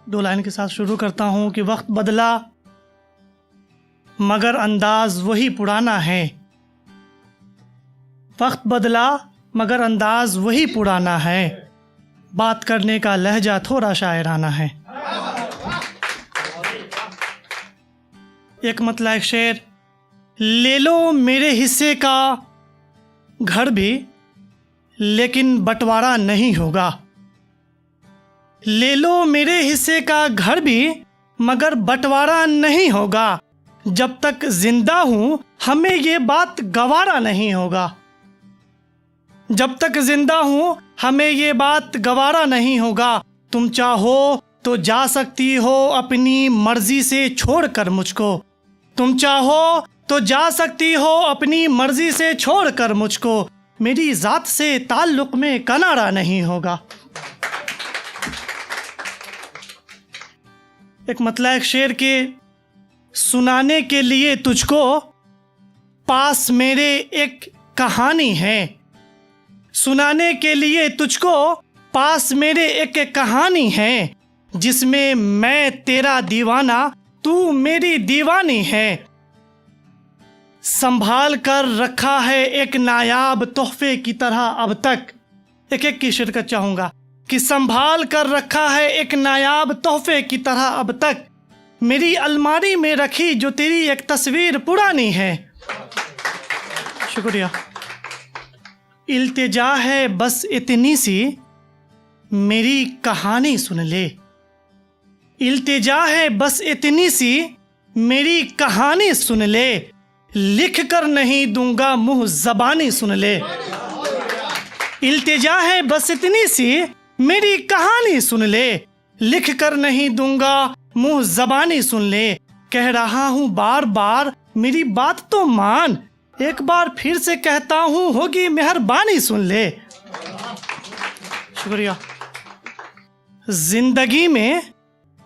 दो लाइन के साथ शुरू करता हूँ कि वक्त बदला मगर अंदाज वही पुराना है। वक्त बदला मगर अंदाज वही पुराना है। बात करने का लहजा थोड़ा शायराना है। एक मतलब एक शेर, ले लो मेरे हिस्से का घर भी लेकिन बंटवारा नहीं होगा। ले लो मेरे हिस्से का घर भी मगर बंटवारा नहीं होगा। जब तक जिंदा हूं हमें ये बात गवारा नहीं होगा। जब तक जिंदा हूं हमें ये बात गवारा नहीं होगा। तुम चाहो तो जा सकती हो अपनी मर्जी से छोड़कर मुझको। तुम चाहो तो जा सकती हो अपनी मर्जी से छोड़कर मुझको। मेरी जात से ताल्लुक में किनारा नहीं होगा। एक मतलब एक शेर के, सुनाने के लिए तुझको पास मेरे एक कहानी है। सुनाने के लिए तुझको पास मेरे एक कहानी है, जिसमें मैं तेरा दीवाना तू मेरी दीवानी है। संभाल कर रखा है एक नायाब तोहफे की तरह अब तक। एक एक की शिरकत चाहूँगा कि संभाल कर रखा है एक नायाब तोहफे की तरह अब तक। मेरी अलमारी में रखी जो तेरी एक तस्वीर पुरानी है। शुक्रिया। इल्तिजा है बस इतनी सी मेरी कहानी सुन ले। इल्तिजा है बस इतनी सी मेरी कहानी सुन ले। लिख कर नहीं दूंगा मुंह ज़बानी सुन ले। इल्तिजा है बस इतनी सी मेरी कहानी सुन ले। लिख कर नहीं दूंगा मुंह ज़बानी सुन ले। कह रहा हूँ बार बार मेरी बात तो मान। एक बार फिर से कहता हूँ होगी मेहरबानी सुन ले। शुक्रिया। जिंदगी में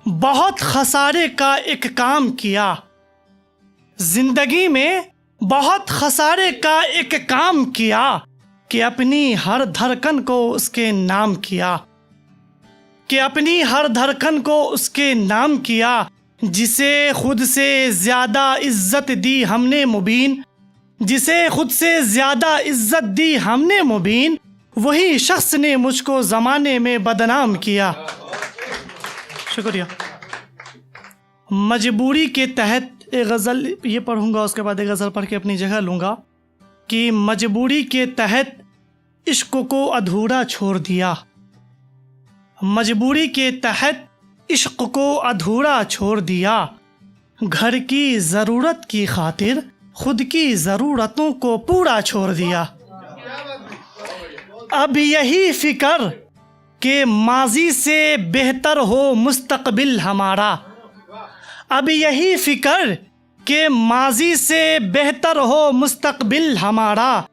बहुत खसारे का एक काम किया। जिंदगी में बहुत खसारे का एक काम किया कि अपनी हर धड़कन को उसके नाम किया। कि अपनी हर धड़कन को उसके नाम किया। जिसे खुद से ज़्यादा इज्जत दी हमने मुबीन। जिसे खुद से ज़्यादा इज्जत दी हमने मुबीन। वही शख्स ने मुझको ज़माने में बदनाम किया। शुक्रिया। मजबूरी के तहत एक गज़ल ये पढ़ूंगा, उसके बाद एक गज़ल पढ़ के अपनी जगह लूँगा कि मजबूरी के तहत इश्क को अधूरा छोड़ दिया। मजबूरी के तहत इश्क को अधूरा छोड़ दिया। घर की ज़रूरत की खातिर खुद की ज़रूरतों को पूरा छोड़ दिया। अब यही फ़िक्र कि माजी से बेहतर हो मुस्तक़बिल हमारा। अब यही फ़िक्र कि माजी से बेहतर हो मुस्तक़बिल हमारा।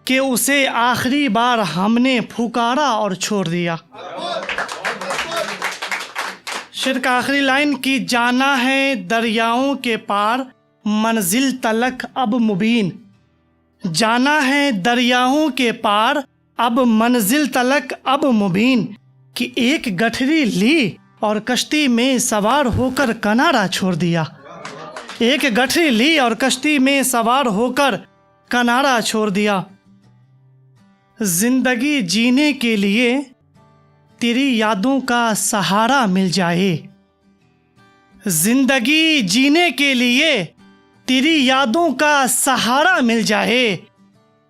कि उसे आखिरी बार हमने पुकारा और छोड़ दिया। शेर का आखिरी लाइन की, जाना है दरियाओं के पार मंजिल तलक अब मुबीन। जाना है दरियाओं के पार अब मंजिल तलक अब मुबीन। कि एक गठरी ली और कश्ती में सवार होकर किनारा छोड़ दिया। एक गठरी ली और कश्ती में सवार होकर किनारा छोड़ दिया। जिंदगी जीने के लिए तेरी यादों का सहारा मिल जाए। जिंदगी जीने के लिए तेरी यादों का सहारा मिल जाए।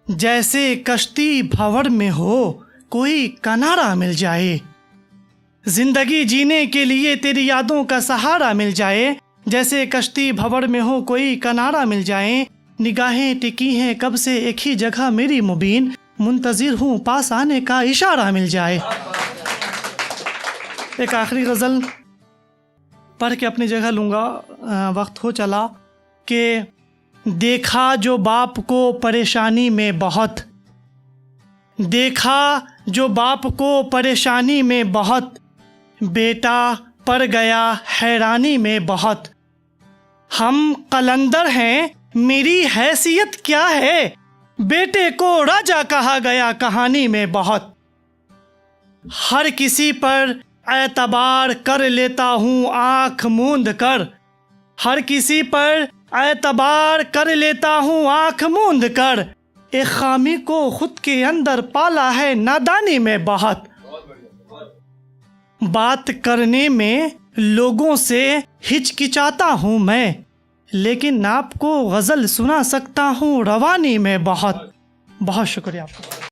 जैसे कश्ती भंवर में हो कोई किनारा मिल जाए। जिंदगी जीने के लिए तेरी यादों का सहारा मिल जाए। जैसे कश्ती भंवर में हो कोई किनारा मिल जाए। निगाहें टिकी हैं कब से एक ही जगह मेरी मुबीन। मुंतज़िर हूँ पास आने का इशारा मिल जाए। एक आखिरी गज़ल पढ़ के अपनी जगह लूँगा, वक्त हो चला। कि देखा जो बाप को परेशानी में बहुत। देखा जो बाप को परेशानी में बहुत। बेटा पड़ गया हैरानी में बहुत। हम कलंदर हैं मेरी हैसियत क्या है। बेटे को राजा कहा गया कहानी में बहुत। हर किसी पर एतबार कर लेता हूँ आँख मूंद कर। हर किसी पर एतबार कर लेता हूँ आँख मूंद कर। एक खामी को खुद के अंदर पाला है नादानी में बहुत। बात करने में लोगों से हिचकिचाता हूँ मैं, लेकिन आपको गज़ल सुना सकता हूँ रवानी में बहुत। बहुत शुक्रिया आपका।